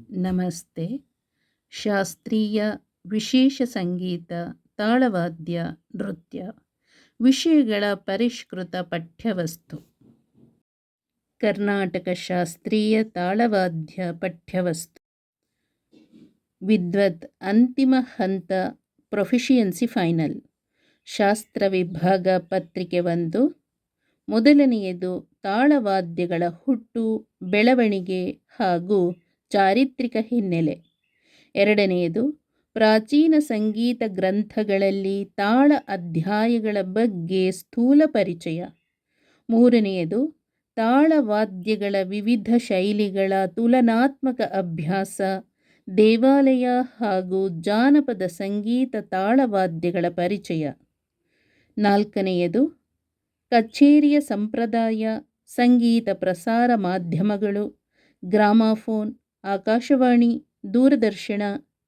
ನಮಸ್ತೆ. ಶಾಸ್ತ್ರೀಯ, ವಿಶೇಷ ಸಂಗೀತ, ತಾಳವಾದ್ಯ, ನೃತ್ಯ ವಿಷಯಗಳ ಪರಿಷ್ಕೃತ ಪಠ್ಯವಸ್ತು. ಕರ್ನಾಟಕ ಶಾಸ್ತ್ರೀಯ ತಾಳವಾದ್ಯ ಪಠ್ಯವಸ್ತು. ವಿದ್ವತ್ ಅಂತಿಮ ಹಂತ ಪ್ರೊಫಿಷಿಯನ್ಸಿ ಫೈನಲ್. ಶಾಸ್ತ್ರ ವಿಭಾಗ ಪತ್ರಿಕೆ 1. ಮೊದಲನೆಯದು ತಾಳವಾದ್ಯಗಳ ಹುಟ್ಟು, ಬೆಳವಣಿಗೆ ಹಾಗೂ ಚಾರಿತ್ರಿಕ ಹಿನ್ನೆಲೆ. ಎರಡನೆಯದು ಪ್ರಾಚೀನ ಸಂಗೀತ ಗ್ರಂಥಗಳಲ್ಲಿ ತಾಳ ಅಧ್ಯಾಯಗಳ ಬಗ್ಗೆ ಸ್ಥೂಲ ಪರಿಚಯ. ಮೂರನೆಯದು ತಾಳವಾದ್ಯಗಳ ವಿವಿಧ ಶೈಲಿಗಳ ತುಲನಾತ್ಮಕ ಅಭ್ಯಾಸ, ದೇವಾಲಯ ಹಾಗೂ ಜಾನಪದ ಸಂಗೀತ ತಾಳವಾದ್ಯಗಳ ಪರಿಚಯ. ನಾಲ್ಕನೆಯದು ಕಛೇರಿಯ ಸಂಪ್ರದಾಯ, ಸಂಗೀತ ಪ್ರಸಾರ ಮಾಧ್ಯಮಗಳು, ಗ್ರಾಮಾಫೋನ್, ಆಕಾಶವಾಣಿ, ದೂರದರ್ಶನ,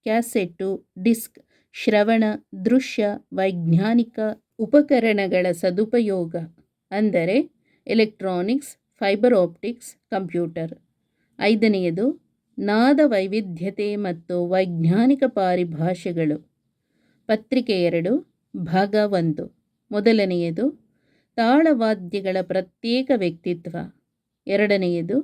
ಕ್ಯಾಸೆಟ್ಟು, ಡಿಸ್ಕ್, ಶ್ರವಣ, ದೃಶ್ಯ, ವೈಜ್ಞಾನಿಕ ಉಪಕರಣಗಳ ಸದುಪಯೋಗ ಅಂದರೆ ಎಲೆಕ್ಟ್ರಾನಿಕ್ಸ್, ಫೈಬರ್ ಆಪ್ಟಿಕ್ಸ್, ಕಂಪ್ಯೂಟರ್. ಐದನೆಯದು ನಾದ ವೈವಿಧ್ಯತೆ ಮತ್ತು ವೈಜ್ಞಾನಿಕ ಪಾರಿಭಾಷೆಗಳು. ಪತ್ರಿಕೆ 2, ಭಾಗ 1. ಮೊದಲನೆಯದು ತಾಳವಾದ್ಯಗಳ ಪ್ರತ್ಯೇಕ ವ್ಯಕ್ತಿತ್ವ. ಎರಡನೆಯದು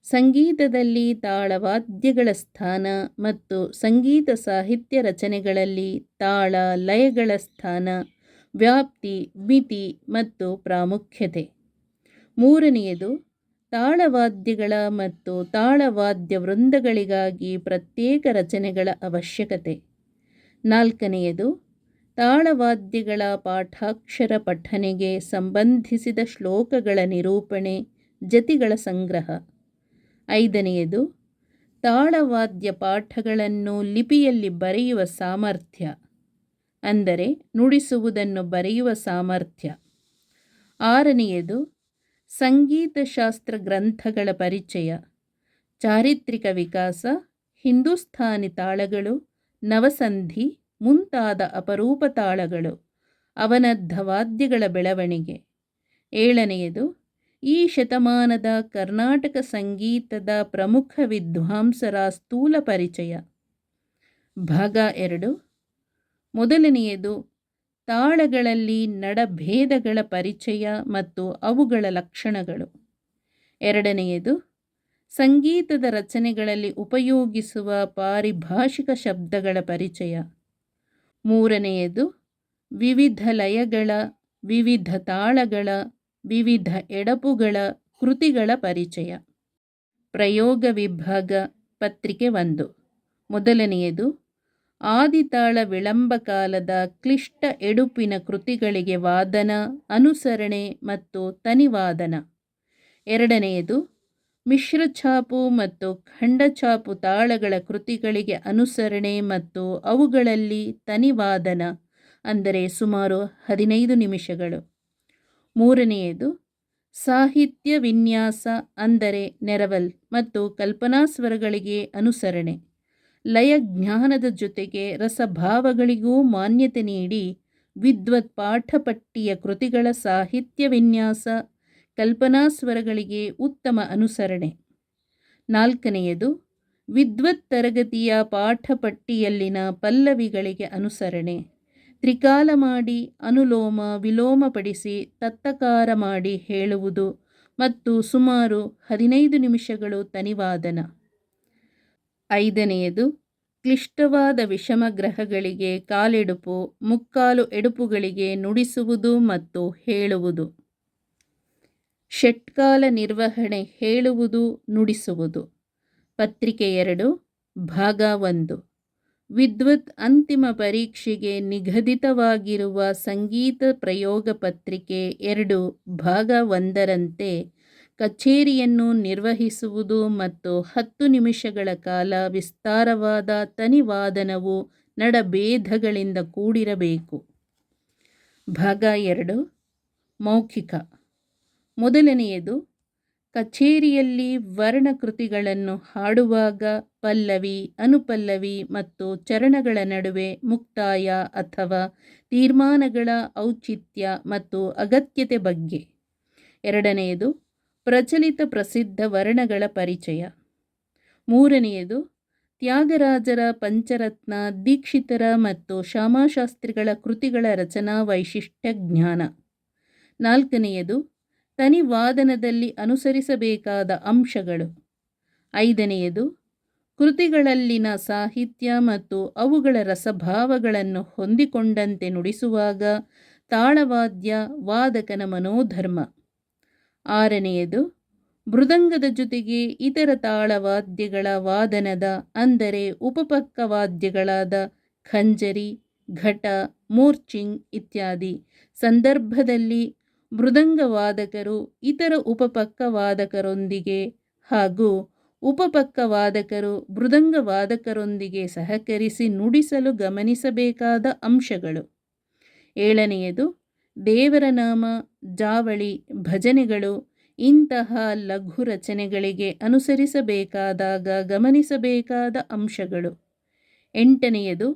ಸಂಗೀತದಲ್ಲಿ ತಾಳವಾದ್ಯಗಳ ಸ್ಥಾನ ಮತ್ತು ಸಂಗೀತ ಸಾಹಿತ್ಯ ರಚನೆಗಳಲ್ಲಿ ತಾಳ ಲಯಗಳ ಸ್ಥಾನ, ವ್ಯಾಪ್ತಿ, ಮಿತಿ ಮತ್ತು ಪ್ರಾಮುಖ್ಯತೆ. ಮೂರನೆಯದು ತಾಳವಾದ್ಯಗಳ ಮತ್ತು ತಾಳವಾದ್ಯ ವೃಂದಗಳಿಗಾಗಿ ಪ್ರತ್ಯೇಕ ರಚನೆಗಳ ಅವಶ್ಯಕತೆ. ನಾಲ್ಕನೆಯದು ತಾಳವಾದ್ಯಗಳ ಪಾಠಾಕ್ಷರ ಪಠನೆಗೆ ಸಂಬಂಧಿಸಿದ ಶ್ಲೋಕಗಳ ನಿರೂಪಣೆ, ಜತಿಗಳ ಸಂಗ್ರಹ. ಐದನೆಯದು ತಾಳವಾದ್ಯ ಪಾಠಗಳನ್ನು ಲಿಪಿಯಲ್ಲಿ ಬರೆಯುವ ಸಾಮರ್ಥ್ಯ, ಅಂದರೆ ನುಡಿಸುವುದನ್ನು ಬರೆಯುವ ಸಾಮರ್ಥ್ಯ. ಆರನೆಯದು ಸಂಗೀತಶಾಸ್ತ್ರ ಗ್ರಂಥಗಳ ಪರಿಚಯ, ಚಾರಿತ್ರಿಕ ವಿಕಾಸ, ಹಿಂದೂಸ್ಥಾನಿ ತಾಳಗಳು, ನವಸಂಧಿ ಮುಂತಾದ ಅಪರೂಪ ತಾಳಗಳು, ಅವನದ್ಧ ವಾದ್ಯಗಳ ಬೆಳವಣಿಗೆ. ಏಳನೆಯದು ಈ ಶತಮಾನದ ಕರ್ನಾಟಕ ಸಂಗೀತದ ಪ್ರಮುಖ ವಿದ್ವಾಂಸರ ಸ್ಥೂಲ ಪರಿಚಯ. ಭಾಗ 2. ಮೊದಲನೆಯದು ತಾಳಗಳಲ್ಲಿ ನಡಭೇದಗಳ ಪರಿಚಯ ಮತ್ತು ಅವುಗಳ ಲಕ್ಷಣಗಳು. ಎರಡನೆಯದು ಸಂಗೀತದ ರಚನೆಗಳಲ್ಲಿ ಉಪಯೋಗಿಸುವ ಪಾರಿಭಾಷಿಕ ಶಬ್ದಗಳ ಪರಿಚಯ. ಮೂರನೆಯದು ವಿವಿಧ ಲಯಗಳ, ವಿವಿಧ ತಾಳಗಳ, ವಿವಿಧ ಎಡಪುಗಳ ಕೃತಿಗಳ ಪರಿಚಯ. ಪ್ರಯೋಗ ವಿಭಾಗ ಪತ್ರಿಕೆ 1. ಮೊದಲನೆಯದು ಆದಿತಾಳ ವಿಳಂಬ ಕಾಲದ ಕ್ಲಿಷ್ಟ ಎಡುಪಿನ ಕೃತಿಗಳಿಗೆ ವಾದನ, ಅನುಸರಣೆ ಮತ್ತು ತನಿವಾದನ. ಎರಡನೆಯದು ಮಿಶ್ರಛಾಪು ಮತ್ತು ಖಂಡಛಾಪು ತಾಳಗಳ ಕೃತಿಗಳಿಗೆ ಅನುಸರಣೆ ಮತ್ತು ಅವುಗಳಲ್ಲಿ ತನಿವಾದನ, ಅಂದರೆ ಸುಮಾರು 15 ನಿಮಿಷಗಳು. ಮೂರನೆಯದು ಸಾಹಿತ್ಯ ವಿನ್ಯಾಸ, ಅಂದರೆ ನೆರವಲ್ ಮತ್ತು ಕಲ್ಪನಾ ಸ್ವರಗಳಿಗೆ ಅನುಸರಣೆ, ಲಯಜ್ಞಾನದ ಜೊತೆಗೆ ರಸಭಾವಗಳಿಗೂ ಮಾನ್ಯತೆ ನೀಡಿ ವಿದ್ವತ್ ಪಾಠಪಟ್ಟಿಯ ಕೃತಿಗಳ ಸಾಹಿತ್ಯ ವಿನ್ಯಾಸ, ಕಲ್ಪನಾ ಸ್ವರಗಳಿಗೆ ಉತ್ತಮ ಅನುಸರಣೆ. ನಾಲ್ಕನೆಯದು ವಿದ್ವತ್ ತರಗತಿಯ ಪಾಠಪಟ್ಟಿಯಲ್ಲಿನ ಪಲ್ಲವಿಗಳಿಗೆ ಅನುಸರಣೆ, ತ್ರಿಕಾಲ ಮಾಡಿ ಅನುಲೋಮ ವಿಲೋಮಪಡಿಸಿ ತತ್ತಕಾರ ಮಾಡಿ ಹೇಳುವುದು ಮತ್ತು ಸುಮಾರು 15 ನಿಮಿಷಗಳು ತನಿವಾದನ. ಐದನೆಯದು ಕ್ಲಿಷ್ಟವಾದ ವಿಷಮಗ್ರಹಗಳಿಗೆ ಕಾಲೆಡುಪು, ಮುಕ್ಕಾಲು ಎಡುಪುಗಳಿಗೆ ನುಡಿಸುವುದು ಮತ್ತು ಹೇಳುವುದು. ಷಟ್ಕಾಲ ನಿರ್ವಹಣೆ, ಹೇಳುವುದು, ನುಡಿಸುವುದು. ಪತ್ರಿಕೆ 2, ಭಾಗ 1. ವಿದ್ವತ್ ಅಂತಿಮ ಪರೀಕ್ಷೆಗೆ ನಿಗದಿತವಾಗಿರುವ ಸಂಗೀತ ಪ್ರಯೋಗ ಪತ್ರಿಕೆ 2, ಭಾಗ 1ರಂತೆ ಕಛೇರಿಯನ್ನು ನಿರ್ವಹಿಸುವುದು ಮತ್ತು 10 ನಿಮಿಷಗಳ ಕಾಲ ವಿಸ್ತಾರವಾದ ತನಿವಾದನವು ನಡಭೇದಗಳಿಂದ ಕೂಡಿರಬೇಕು. ಭಾಗ 2. ಮೌಖಿಕ. ಮೊದಲನೆಯದು ಕಛೇರಿಯಲ್ಲಿ ವರ್ಣಕೃತಿಗಳನ್ನು ಹಾಡುವಾಗ ಪಲ್ಲವಿ, ಅನುಪಲ್ಲವಿ ಮತ್ತು ಚರಣಗಳ ನಡುವೆ ಮುಕ್ತಾಯ ಅಥವಾ ತೀರ್ಮಾನಗಳ ಔಚಿತ್ಯ ಮತ್ತು ಅಗತ್ಯತೆ ಬಗ್ಗೆ. ಎರಡನೆಯದು ಪ್ರಚಲಿತ ಪ್ರಸಿದ್ಧ ವರ್ಣಗಳ ಪರಿಚಯ. ಮೂರನೆಯದು ತ್ಯಾಗರಾಜರ ಪಂಚರತ್ನ, ದೀಕ್ಷಿತರ ಮತ್ತು ಶ್ಯಾಮಾಶಾಸ್ತ್ರಿಗಳ ಕೃತಿಗಳ ರಚನಾ ವೈಶಿಷ್ಟ್ಯ ಜ್ಞಾನ. 4ನೇಯದು ತನಿವಾದನದಲ್ಲಿ ಅನುಸರಿಸಬೇಕಾದ ಅಂಶಗಳು. 5ನೇಯದು ಕೃತಿಗಳಲ್ಲಿನ ಸಾಹಿತ್ಯ ಮತ್ತು ಅವುಗಳ ರಸಭಾವಗಳನ್ನು ಹೊಂದಿಕೊಂಡಂತೆ ನುಡಿಸುವಾಗ ತಾಳವಾದ್ಯ ವಾದಕನ ಮನೋಧರ್ಮ. 6ನೇಯದು ಮೃದಂಗದ ಜೊತೆಗೆ ಇತರ ತಾಳವಾದ್ಯಗಳ ವಾದನದ ಅಂದರೆ ಉಪಪಕ್ಕವಾದ್ಯಗಳಾದ ಖಂಜರಿ, ಘಟ, ಮೂರ್ಛಿಂಗ್ ಇತ್ಯಾದಿ ಸಂದರ್ಭದಲ್ಲಿ ಮೃದಂಗವಾದಕರು ಇತರ ಉಪಪಕ್ಕವಾದಕರೊಂದಿಗೆ ಹಾಗೂ ಉಪಪಕ್ಕವಾದಕರು ಮೃದಂಗವಾದಕರೊಂದಿಗೆ ಸಹಕರಿಸಿ ನುಡಿಸಲು ಗಮನಿಸಬೇಕಾದ ಅಂಶಗಳು. 7ನೇಯದು ದೇವರ ನಾಮ, ಜಾವಳಿ, ಭಜನೆಗಳು ಇಂತಹ ಲಘು ರಚನೆಗಳಿಗೆ ಅನುಸರಿಸಬೇಕಾದಾಗ ಗಮನಿಸಬೇಕಾದ ಅಂಶಗಳು. 8ನೇಯದು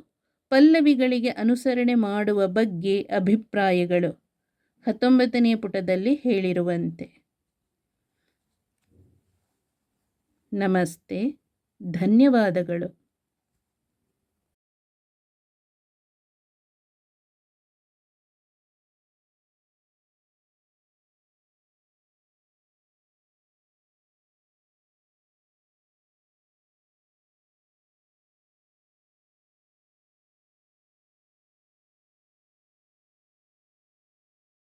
ಪಲ್ಲವಿಗಳಿಗೆ ಅನುಸರಣೆ ಮಾಡುವ ಬಗ್ಗೆ ಅಭಿಪ್ರಾಯಗಳು. 19ನೇ ಪುಟದಲ್ಲಿ ಹೇಳಿರುವಂತೆ. ನಮಸ್ತೆ, ಧನ್ಯವಾದಗಳು.